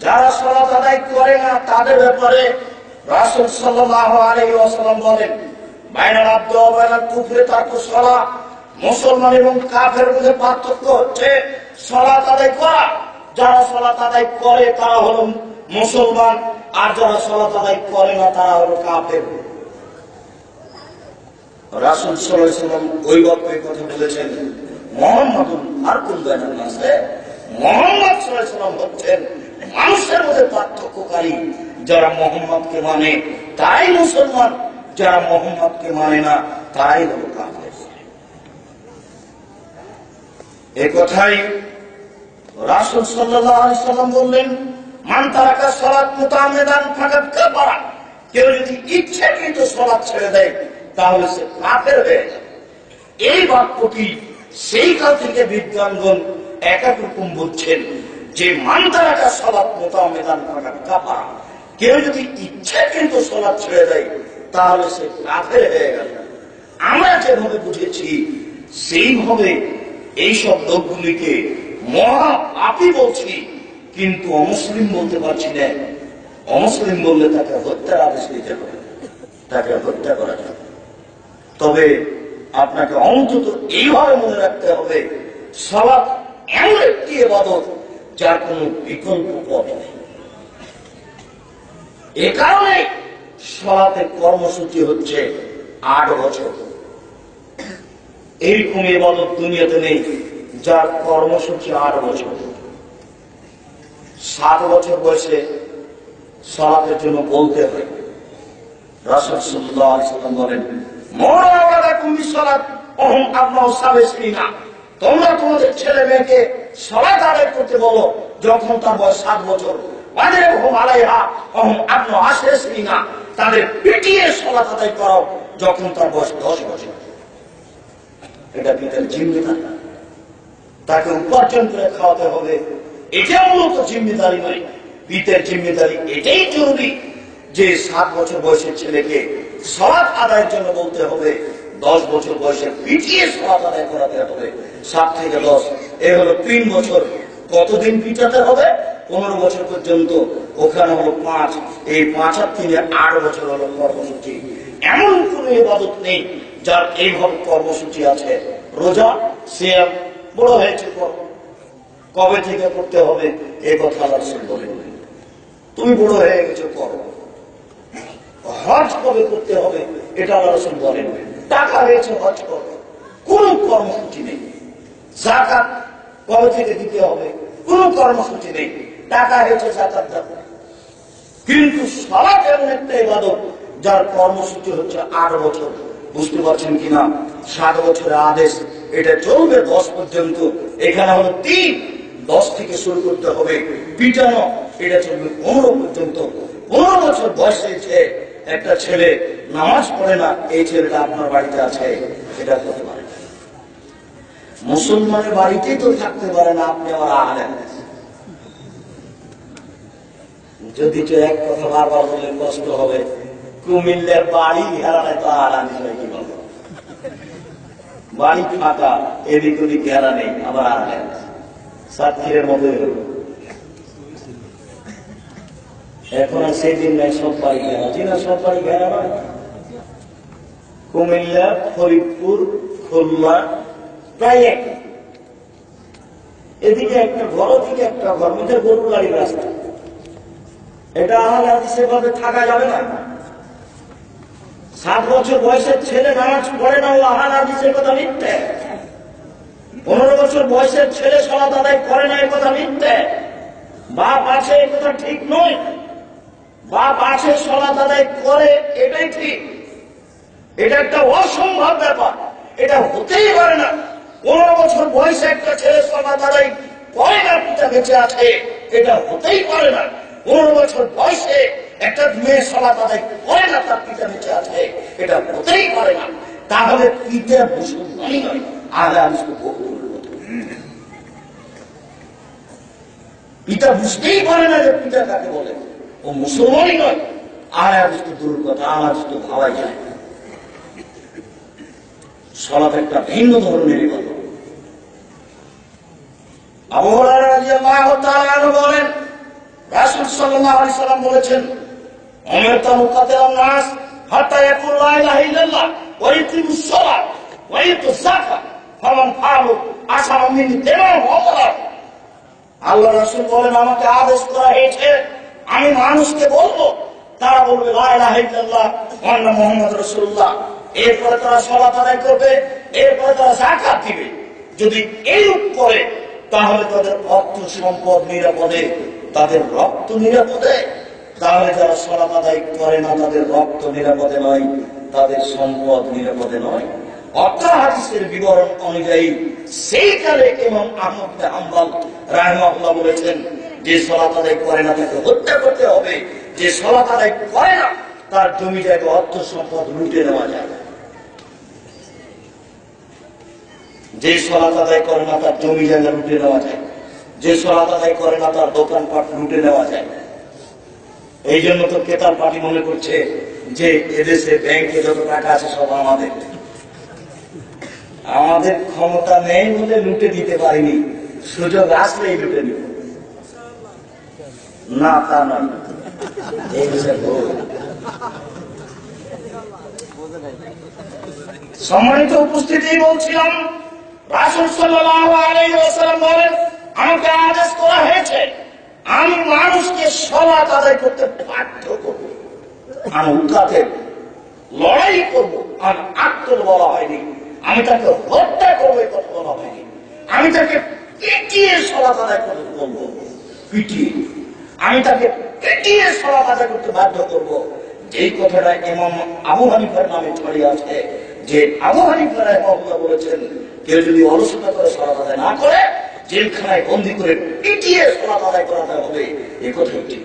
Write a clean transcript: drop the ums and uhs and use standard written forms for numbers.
যারা সালাত আদায় করে না তাদের ব্যাপারে রাসূল সাল্লাল্লাহু আলাইহি ওয়াসাল্লাম বলেন, বাইনাল আবদি ওয়া বাইনাল কুফরি তারকুস সালাহ। মুসলমান এবং কাফেরের মধ্যে পার্থক্য হচ্ছে সালাত আদায় করা। যারা সালাত আদায় করে তারা হলো মুসলমান, আর যারা সালাত আদায় করে না তারা হলো কাফের। রাসূল সাল্লাল্লাহু আলাইহি ওয়াসাল্লাম ওই বাক্যে কথা বলেছেন, মুহাম্মাদুন ফারকুন বাইনান নাস। মুহাম্মদ সাল্লাল্লাহু আলাইহি ওয়াসাল্লাম হচ্ছেন মানুষের মধ্যে পার্থক্যকারী। যারা মুহাম্মদকে মানে তাই মুসলমান, যারা মুহাম্মদকে মানে না তাই হলো কাফের। এই কথাই রাসূল সাল্লাল্লাহু আলাইহি ওয়াসাল্লাম বললেন, মান তারাকা সালাত মুতাআম্মিদান ফাকাদ কাফারা। কেউ যদি ইচ্ছাকৃত সালাত ছেড়ে দেয় তাহলে সে কাফের হয়ে যাবে। এই বাক্যটি সেই কাল থেকে বিদ্বানগণ এক এক রকম বলছেন যে মান তারাকা সালাত মুতাআম্মিদান ফাকাদ কাফারা, কেউ যদি ইচ্ছাকৃত সালাত ছেড়ে দেয় তাহলে সে কাফের হয়ে গেল। আমরা যেভাবে বুঝেছি সেইভাবে এইসব লোকগুলিকে মহা পাপী বলছি, কিন্তু অমুসলিম বলতে পারছি না। অমুসলিম বললে তাকে হত্যার আদেশ দিতে হবে, তাকে হত্যা করা যাবে। তবে আপনাকে অন্তত এইভাবে মনে রাখতে হবে, সালাত এমন একটি ইবাদত যার কোনো বিকল্প পথ নেই। এ কারণে সালাতের কর্মসূচি হচ্ছে 8 বছর। এইরকম ইবাদত দুনিয়াতে নেই যার কর্মসূচি 8 বছর। 7 বছর বয়সে সালাতের জন্য বলতে হয়। রাসূল সাল্লাল্লাহু আলাইহি ওয়াসাল্লাম বলেন, মুরাওয়ালাকুম বিসসালাত ওহুম আবনাউ সাবঈ সিনিনা। তোমরা তোমাদের ছেলে মেয়েকে সালাত আদায় করতে বলো যখন তার বয়স 7 বছর। ওয়াজরিবহুম আলাইহা ওহুম আবনাউ 10 সিনিনা। তাদের পিটিয়ে সালাত আদায় করাও যখন তার বয়স 10 বছর। এটা পিতার জিম্মেদারি, তাকে উপার্জন করে খাওয়াতে হবে। এটা মূলত জিম্মেদারি নয়, পিতার জিম্মেদারি। এটাই জরুরি যে 7 বছর বয়সের ছেলেকে সালাত আদায়ের জন্য বলতে হবে, 10 বছর বয়সে পিটিয়ে সালাত আদায় করাতে হবে। 7 থেকে 10 এ হলো 3 বছর। কতদিন পিটাতে হবে? 15 বছর পর্যন্ত। ওখানে হলো 5, এই 5 আর 3 8 বছর হলো কর্মসূচি। এমন কোন ইবাদত নেই যার এইভাবে কর্মসূচি আছে। রোজা, সিয়াম বড় হয়েছে কবে থেকে করতে হবে এই কথা আল্লাহ রাসূল বলেন। তুমি বড় হয়ে গেছো করো। হজ কবে করতে হবে এটা আল্লাহ রাসূল বলেন। টাকা হয়েছে হজ করো, কোন কর্মসূচি নেই। যাকাত কবে থেকে দিতে হবে কোন কর্মসূচি নেই। টাকা হয়েছে যাকাত দাও। কিন্তু সালাত এমন একটা ইবাদত যার কর্মসূচি হচ্ছে 8 বছর। বুঝতে পারছেন কিনা? 7 বছরের আদেশ, এটা চলবে 10 পর্যন্ত। এখানে হলো 3, 10 থেকে শুরু করতে হবে। পিটানো এটা চলবে 15 পর্যন্ত। 15 বছর বয়সে একটা ছেলে নামাজ পড়ে না, এই ছেলেটা আপনার বাড়িতে আছে, এটা হতে পারে না। মুসলমানের বাড়িতেই তো থাকতে পারে না, আপনি আমার আহলেন। যদি তো এক কথা বারবার বললে কষ্ট হবে। কুমিল্লার বাড়ি ঘেরা নেই তো আহলানি কি বলবো? বাড়ি ফাঁকা, এদিক ওদিক ঘেরা নেই, আবার আহলেন। সাতক্ষীরের মতোই হল। এখন আর সেই দিন নাই, সব বাড়ি ঘেরা। চিনা সব বাড়ি ঘেরা নয়। কুমিল্লা, ফরিদপুর, খুলনা প্রায় এক। এদিকে একটা ঘর, ওদিকে একটা ঘর, মধ্যে গরু গাড়ির রাস্তা। এটা আহলে হাদিসের ভাবে থাকা যাবে না। 7 বছর বয়সের ছেলে নামাজ পড়ে না, ও আহলে হাদিসের কথা মিথ্যে। 15 বছর বয়সের ছেলে সালাত আদায় করে না, এই কথা মিথ্যে। বাপ আছে, এই কথা ঠিক নয়। বাপ আছে, সালাত আদায় করে, এটাই ঠিক। এটা একটা অসম্ভব ব্যাপার, এটা হতেই পারে না। 15 বছর বয়সে একটা ছেলে সালাত আদায় করে না, পিতা বেঁচে আছে, এটা হতেই পারে না। 15 বছর বয়সে একটা মেয়ে সালাত আদায় করে না, তার পিতা বেঁচে আছে, এটা হতেই পারে না। তাহলে পিতা মুসলমানই নয়, আহলে হাদিস বহু। পিতা বুঝতেই পারে না যে পিতা কাকে বলে, ও মুসলমানই নয়। আহলে হাদিস তো দূর কথা, আহলে হাদিস তো ভাবাই যায়। সালাত একটা ভিন্ন ধরনের ইবাদত। আবু হুরায়রা রাদিয়াল্লাহু তাআলা আনহু বলেন, রাসূল সাল্লাল্লাহু আলাইহি সাল্লাম বলেছেন, উমিরতু মুকাতিলান নাস হাত্তা ইয়াকুলু লা ইলাহা ইল্লাল্লাহ ওয়া ইকিমুস সালাত ওয়া ইউতুজ যাকাত ফামান ফাআলু আসামা মিন দিমাহু ওয়া আমওয়ালাহু। আল্লাহ রাসূল বলেন, আমাকে আদেশ করা হয়েছে আমি মানুষকে বলবো, তারা বলবে লা ইলাহা ইল্লাল্লাহ ওয়া আন্না মুহাম্মাদুর রাসূলুল্লাহ, এরপরে তারা সালাত আদায় করবে, এরপরে তারা যাকাত দিবে। যদি এইরূপ করে তাহলে তাদের অর্থ সম্পদ নিরাপদে, তাদের রক্ত নিরাপদে। তাহলে যারা সালাত আদায় করে না তাদের রক্ত নিরাপদে নয়, তাদের সম্পদ নিরাপদে নয়। অর্থাৎ হাদিসের বিবরণ অনুযায়ী সেই কালে ইমাম আহমদ বিন হাম্বল রাহিমাহুল্লাহ বলেছেন, যে সালাত আদায় করে না তাকে হত্যা করতে হবে, যে সালাত আদায় করে না তার জমি জায়গা অর্থ সম্পদ লুটে নেওয়া যায়। যে সালাত আদায় করে না তার জমি জায়গা লুটে নেওয়া যায়, যে সালাত আদায় করে না তার দোকানপাট লুটে নেওয়া যায়। এই জন্য তো কেতার পার্টি মনে করছে যে এদেশে ব্যাংকে যত টাকা আছে সব আমাদের। আমাদের ক্ষমতা নেই বলে লুটে দিতে পারিনি, সুযোগ আসলেই লুটে নিব। না, তা নয়। এই বিষয়ে সম্মানিত উপস্থিতি, বলছিলাম রাসূল সাল্লাল্লাহু আলাইহি ওয়াসাল্লাম বলেন, আমাকে আদেশ করা হয়েছে আমি মানুষকে সালাত আদায় করতে বাধ্য করব। আমি উকাতে লড়াই করব, আমি আত্মল বলা হয়নি। আমি তাকে হত্যা করবো এই কথা বলা হয়নি। আমি তাকে পিটিয়ে সালাত আদায় করতে বলবো, পিটিয়ে আমি তাকে পিটিয়ে সালাত আদায় করতে বাধ্য করব। যেই কথাটা ইমাম আবু হানিফার নামে ছড়িয়ে আছে, যে আবু হানিফা রাহিমাহুল্লাহ বলেছেন, কেউ যদি অলসতা করে সালাত আদায় না করে জেলখানায় বন্দী করে পিটিয়ে সালাত আদায় করাতে হবে, এ কথাই ঠিক।